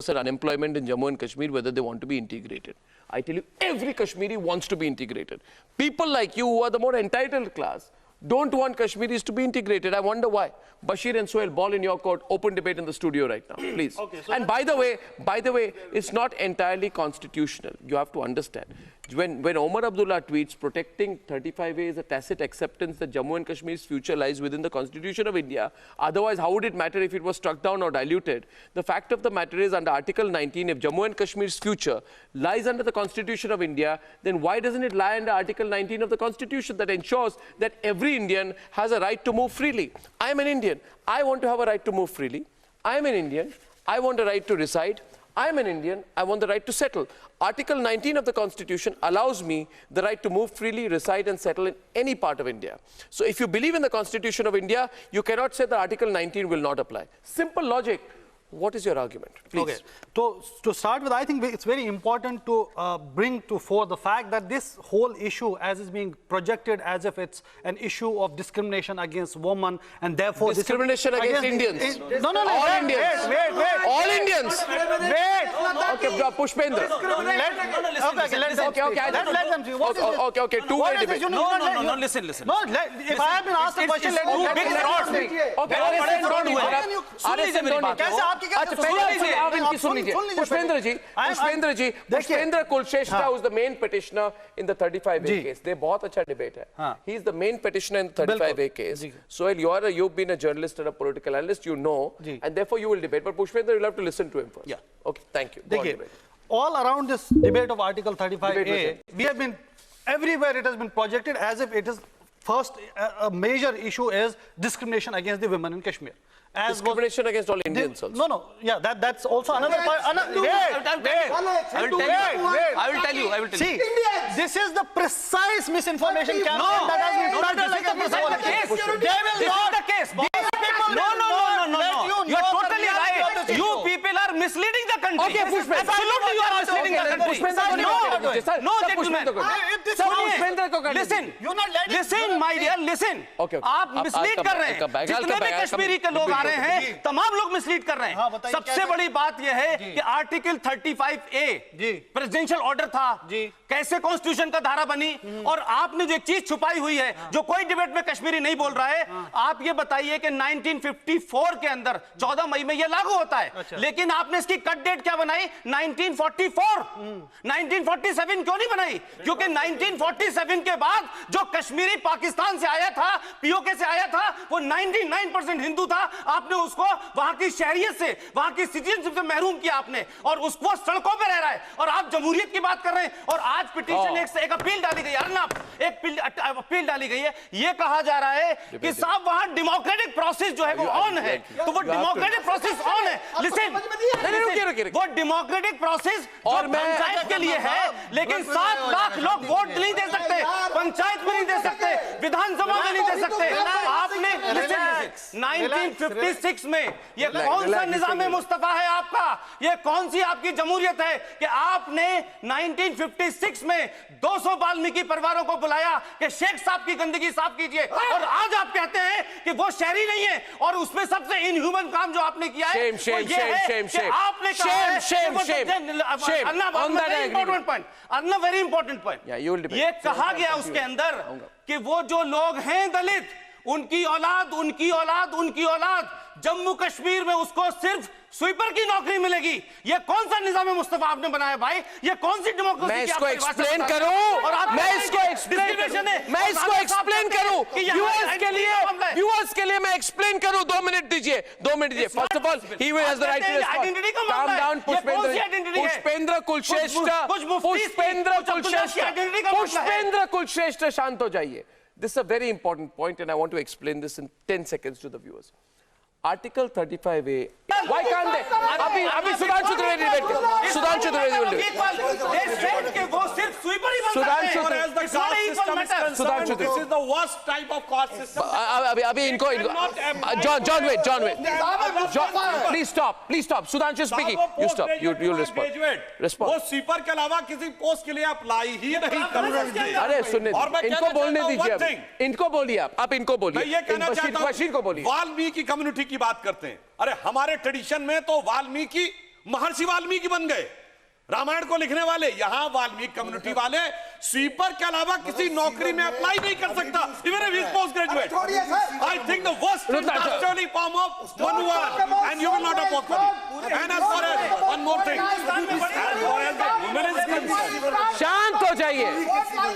unemployment in Jammu and Kashmir, whether they want to be integrated. I tell you, every Kashmiri wants to be integrated. People like you who are the more entitled class don't want Kashmiris to be integrated. I wonder why. Bashir and Sohail, ball in your court, open debate in the studio right now, please. Okay, so and by the way, it's not entirely constitutional. You have to understand. When Omar Abdullah tweets protecting 35A is a tacit acceptance that Jammu and Kashmir's future lies within the Constitution of India, otherwise how would it matter if it was struck down or diluted? The fact of the matter is, under Article 19, if Jammu and Kashmir's future lies under the Constitution of India, then why doesn't it lie under Article 19 of the Constitution that ensures that every Indian has a right to move freely? I am an Indian. I want to have a right to move freely. I am an Indian. I want a right to reside. I am an Indian, I want the right to settle. Article 19 of the Constitution allows me the right to move freely, reside and settle in any part of India. So if you believe in the Constitution of India, you cannot say that Article 19 will not apply. Simple logic. What is your argument, please? Okay. So, to start with, I think it's very important to bring to fore the fact that this whole issue, as is being projected as if it's an issue of discrimination against women, and therefore discrimination against Indians. No, all wait, Indians. Wait. All Indians. Wait. Okay, Pushpendra. Let them see. What is it? Okay. Two-way debate. No, listen. No, if I have been asked a question, let me big fraud. Okay, Pushpendra Kulshreshtha who's the main petitioner in the 35A case. they बहुत अच्छा debate है. He is the main petitioner in the 35A case. Sohail, you've been a journalist and a political analyst, you know, and therefore you will debate. But Pushpendra, you'll have to listen to him first. Yeah. Okay, thank you. All around this debate of Article 35A, we have been, everywhere it has been projected as if it is first, a major issue is discrimination against the women in Kashmir. Discrimination against all Indians also. No. Yeah, that's also another point. I will tell you. See, this is the precise misinformation campaign that has been started against this case. They will not. These people no. You are totally right. You people are misleading the country. Okay, Pushpendra. Absolutely, you are misleading the country. No, gentlemen. Listen, my dear, listen. आप mislead कर रहे हैं. जितने भी कश्मीरी के लोग आ रहे हैं, तमाम लोग मिसलीड कर रहे हैं. सबसे बड़ी बात यह है कि आर्टिकल 35A प्रेसिडेंशियल ऑर्डर था, कैसे कॉन्स्टिट्यूशन का धारा बनी, और आपने जो एक चीज छुपाई हुई है, जो कोई डिबेट में कश्मीरी नहीं बोल रहा है, आप ये बताइए कि 1954 के अंदर 14 मई में ये लागू होता है, लेकिन आपने इसकी कट डेट क्या बनाई? 1944. 1947 क्यों नहीं बनाई? क्योंकि 1947 के बाद जो कश्मीरी पाकिस्तान से आया था, पीओके से आया था, वो 99% हिंदू था. आपने उसको वहां की शहरियत से, वहां की सिटीजनशिप से महरूम किया आपने, और उसको सड़कों पे रह रहा है, और आप जमहूरियत की बात कर रहे हैं. और आज पिटीशन एक अपील डाली गई है, एक अपील डाली गई है. ये कहा जा रहा है कि साहब वहां डेमोक्रेटिक प्रोसेस जो है वो ऑन है. तो वो डेमोक्रेटिक प्रोसेस ऑन है. लिसन, वो डेमोक्रेटिक प्रोसेस और पंचायत के लिए है, लेकिन 7 लाख लोग वोट नहीं दे सकते, पंचायत में नहीं दे सकते, विधानसभा में नहीं दे सकते. आपने 1956 में ये कौन सा निजाम मुस्तफा है आपका? ये कौन सी आपकी जमहूरियत है कि आपने 1956 में 200 वाल्मीकि परिवारों को बुलाया कि शेख साहब की गंदगी साफ कीजिए, और आज आप कहते हैं कि वो शहरी नहीं है, और उसमें सबसे इनह्यूमन काम जो आपने किया है आपने वेरी इंपॉर्टेंट पॉइंट. ये कहा गया उसके अंदर कि वो जो लोग हैं दलित, उनकी औलाद जम्मू कश्मीर में उसको सिर्फ स्वीपर की नौकरी मिलेगी. ये कौन सा निजाम मुस्तफा आपने बनाया भाई? ये कौन सी डेमोक्रेसी? मैं इसको एक्सप्लेन करूं, व्यूअर्स के लिए मैं एक्सप्लेन करूं. 2 मिनट दीजिए. First of all, he has the right to respond. Calm down Pushpendra Kulshreshtha, शांत हो जाइए. This is a very important point, and I want to explain this in 10 seconds to the viewers. Article 35A. Why can't they? अभी सुधांशु त्रिवेदी बैठ के. सुधांशु त्रिवेदी बोल रहे. This is the worst type of court system. अभी इनको John wait. Please stop. Sudhanshu speaking. You stop. You'll respond. वो sweeper के अलावा किसी पोस्ट के लिए अप्लाई ही नहीं कर सकते. अरे सुनने इनको बोलने दीजिए. इनको बोलिए आप इनको बोलिए. मैं ये कहना चाहता हूं, बशीर को बोलिए. वाल्मीकि कम्युनिटी की बात करते हैं. अरे हमारे ट्रेडिशन में तो वाल्मीकि महर्षि वाल्मीकि बन गए, रामायण को लिखने वाले। यहां वाल्मीकि कम्युनिटी वाले स्वीपर के अलावा किसी नौकरी में अप्लाई नहीं कर सकता, even if he is post graduate. I think the worst is actually form of manual, and you will not oppose for it. And as far as one more thing, as far as the women is concerned, शांत हो जाइए।